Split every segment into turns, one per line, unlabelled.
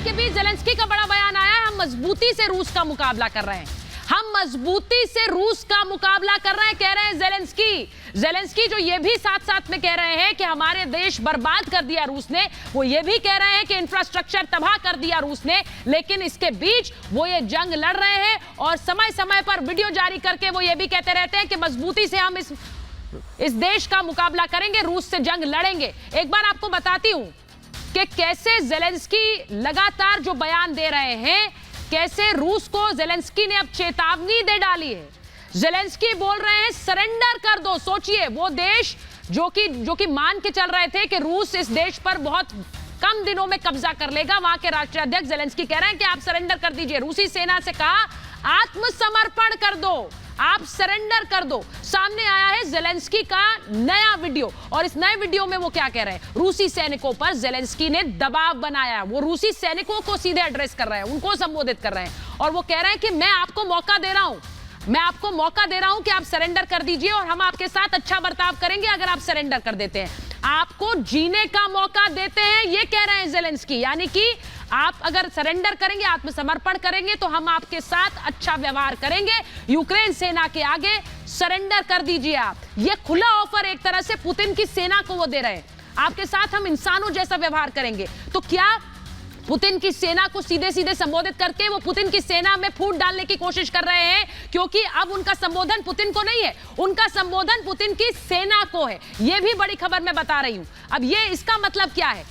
बयान के बीच जेलेंस्की का बड़ा बयान आया है। हम मजबूती से रूस का मुकाबला कर रहे हैं, हम मजबूती से रूस का मुकाबला कर रहे हैं, कह रहे हैं जेलेंस्की जो ये भी साथ साथ में कह रहे हैं कि हमारे देश बर्बाद कर दिया रूस ने, वो ये भी कह रहे हैं कि इंफ्रास्ट्रक्चर तबाह कर दिया रूस ने, लेकिन इसके बीच वो ये जंग लड़ रहे हैं और समय समय पर वीडियो जारी करके वो ये भी कहते रहते हैं कि मजबूती से हम इस देश का मुकाबला करेंगे, रूस से जंग लड़ेंगे। एक बार आपको बताती हूं कि कैसे जेलेंस्की लगातार जो बयान दे रहे हैं, कैसे रूस को जेलेंस्की ने अब चेतावनी दे डाली है। जेलेंस्की बोल रहे हैं सरेंडर कर दो। सोचिए, वो देश जो कि मान के चल रहे थे कि रूस इस देश पर बहुत कम दिनों में कब्जा कर लेगा, वहां के राष्ट्रीय अध्यक्ष जेलेंस्की कह रहे हैं कि आप सरेंडर कर दीजिए। रूसी सेना से कहा आत्मसमर्पण कर दो, आप सरेंडर कर दो। सामने आया है जेलेंस्की का नया वीडियो और इस नए वीडियो में वो क्या कह रहे हैं, रूसी सैनिकों पर जेलेंस्की ने दबाव बनाया। वो रूसी सैनिकों को सीधे एड्रेस कर रहे हैं, उनको संबोधित कर रहे हैं और वो कह रहे हैं कि मैं आपको मौका दे रहा हूं, मैं आपको मौका दे रहा हूं कि आप सरेंडर कर दीजिए और हम आपके साथ अच्छा बर्ताव करेंगे अगर आप सरेंडर कर देते हैं। आपको जीने का मौका देते हैं, ये कह रहे हैं जेलेंस्की, यानी कि आप अगर सरेंडर करेंगे, आत्मसमर्पण करेंगे तो हम आपके साथ अच्छा व्यवहार करेंगे। यूक्रेन सेना के आगे सरेंडर कर दीजिए आप। ये खुला ऑफर एक तरह से पुतिन की सेना को वो दे रहे हैं, आपके साथ हम इंसानों जैसा व्यवहार करेंगे। तो क्या पुतिन की सेना को सीधे सीधे संबोधित करके वो पुतिन की सेना में फूट डालने की कोशिश कर रहे हैं, क्योंकि अब उनका संबोधन पुतिन को नहीं है, उनका संबोधन पुतिन की सेना को है। यह भी बड़ी खबर मैं बता रही हूं। अब ये इसका मतलब क्या है,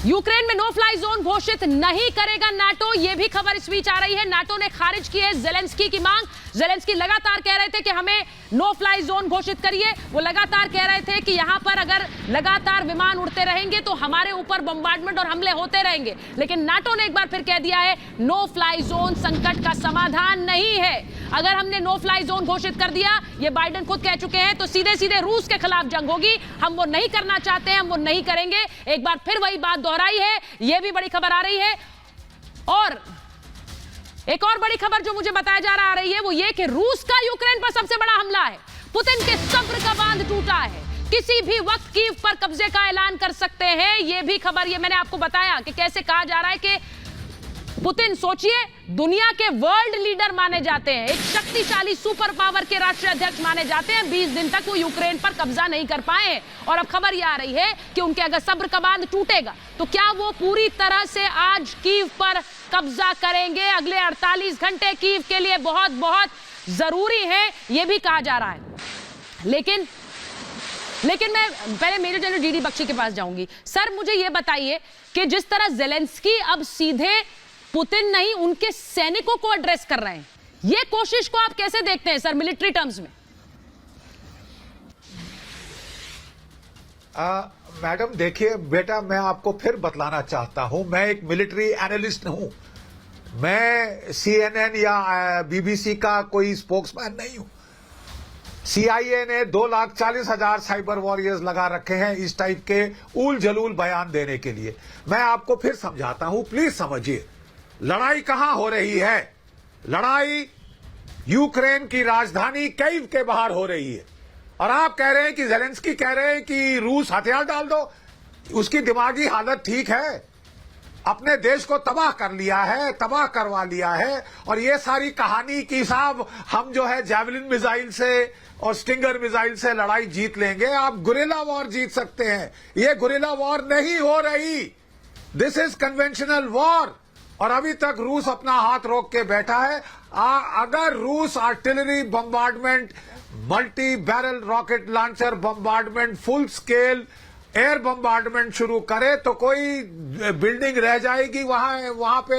यूक्रेन में नो फ्लाई जोन घोषित नहीं करेगा नाटो, यह भी खबर इस बीच आ रही है। नाटो ने खारिज की है जेलेंस्की की मांग। जेलेंस्की लगातार कह रहे थे कि हमें नो फ्लाई जोन घोषित करिए, वो लगातार कह रहे थे कि यहां पर अगर लगातार विमान उड़ते रहेंगे तो हमारे ऊपर बम्बार्डमेंट और हमले होते रहेंगे। लेकिन नाटो ने एक बार फिर कह दिया है नो फ्लाई जोन संकट का समाधान नहीं है। अगर हमने नो फ्लाई जोन घोषित कर दिया, ये बाइडेन खुद कह चुके हैं, तो सीधे सीधे रूस के खिलाफ जंग होगी। हम वो नहीं करना चाहते हैं, हम वो नहीं करेंगे। एक बार फिर वही बात दोहराई है, यह भी बड़ी खबर आ रही है। और एक और बड़ी खबर जो मुझे बताया जा रही है वो ये कि रूस का यूक्रेन पर सबसे बड़ा हमला है। पुतिन के सब्र का बांध टूटा है, किसी भी वक्त कीव पर कब्जे का ऐलान कर सकते हैं। यह भी खबर, ये मैंने आपको बताया कि कैसे कहा जा रहा है कि पुतिन, सोचिए, दुनिया के वर्ल्ड लीडर माने जाते हैं, एक शक्तिशाली सुपर पावर के राष्ट्रीय अध्यक्ष माने जाते हैं, 20 दिन तक वो यूक्रेन पर कब्जा नहीं कर पाए। और अब खबर यह आ रही है कि उनके अगर सब्र का बांध टूटेगा तो क्या वो पूरी तरह से आज कीव पर कब्जा करेंगे। अगले 48 घंटे कीव के लिए बहुत बहुत जरूरी है, यह भी कहा जा रहा है। लेकिन मैं पहले मेजर जनरल डीडी बख्शी के पास जाऊंगी। सर, मुझे यह बताइए कि जिस तरह जेलेंस्की अब सीधे पुतिन नहीं, उनके सैनिकों को एड्रेस कर रहे हैं, यह कोशिश को आप कैसे देखते हैं सर, मिलिट्री टर्म्स में?
मैडम देखिए बेटा, मैं आपको फिर बतलाना चाहता हूं, मैं एक मिलिट्री एनालिस्ट हूं, मैं CNN या BBC का कोई स्पोक्समैन नहीं हूं। CIA ने 2,40,000 साइबर वॉरियर्स लगा रखे हैं इस टाइप के उल जलूल बयान देने के लिए। मैं आपको फिर समझाता हूं, प्लीज समझिए। लड़ाई कहां हो रही है? लड़ाई यूक्रेन की राजधानी कीव के बाहर हो रही है और आप कह रहे हैं कि जेलेंस्की कह रहे हैं कि रूस हथियार डाल दो। उसकी दिमागी हालत ठीक है, अपने देश को तबाह कर लिया है, तबाह करवा लिया है। और ये सारी कहानी कि साहब हम जो है जैवलिन मिसाइल से और स्टिंगर मिसाइल से लड़ाई जीत लेंगे, आप गुरिल्ला वॉर जीत सकते हैं। ये गुरिल्ला वॉर नहीं हो रही, दिस इज कन्वेंशनल वॉर। और अभी तक रूस अपना हाथ रोक के बैठा है। अगर रूस artillery bombardment, multi barrel rocket launcher bombardment, full scale air bombardment शुरू करे तो कोई बिल्डिंग रह जाएगी वहां पे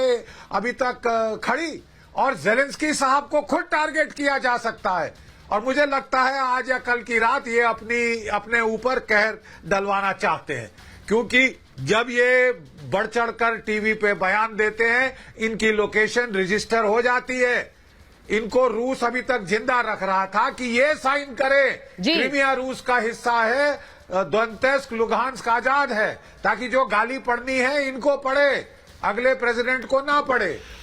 अभी तक खड़ी, और जेलेंस्की साहब को खुद टारगेट किया जा सकता है। और मुझे लगता है आज या कल की रात ये अपने ऊपर कहर डलवाना चाहते हैं, क्योंकि जब ये बढ़ चढ़कर टीवी पे बयान देते हैं, इनकी लोकेशन रजिस्टर हो जाती है। इनको रूस अभी तक जिंदा रख रहा था कि ये साइन करे क्रीमिया रूस का हिस्सा है, दोनेत्स्क लुहांस्क आजाद है, ताकि जो गाली पड़नी है इनको पड़े, अगले प्रेसिडेंट को ना पड़े।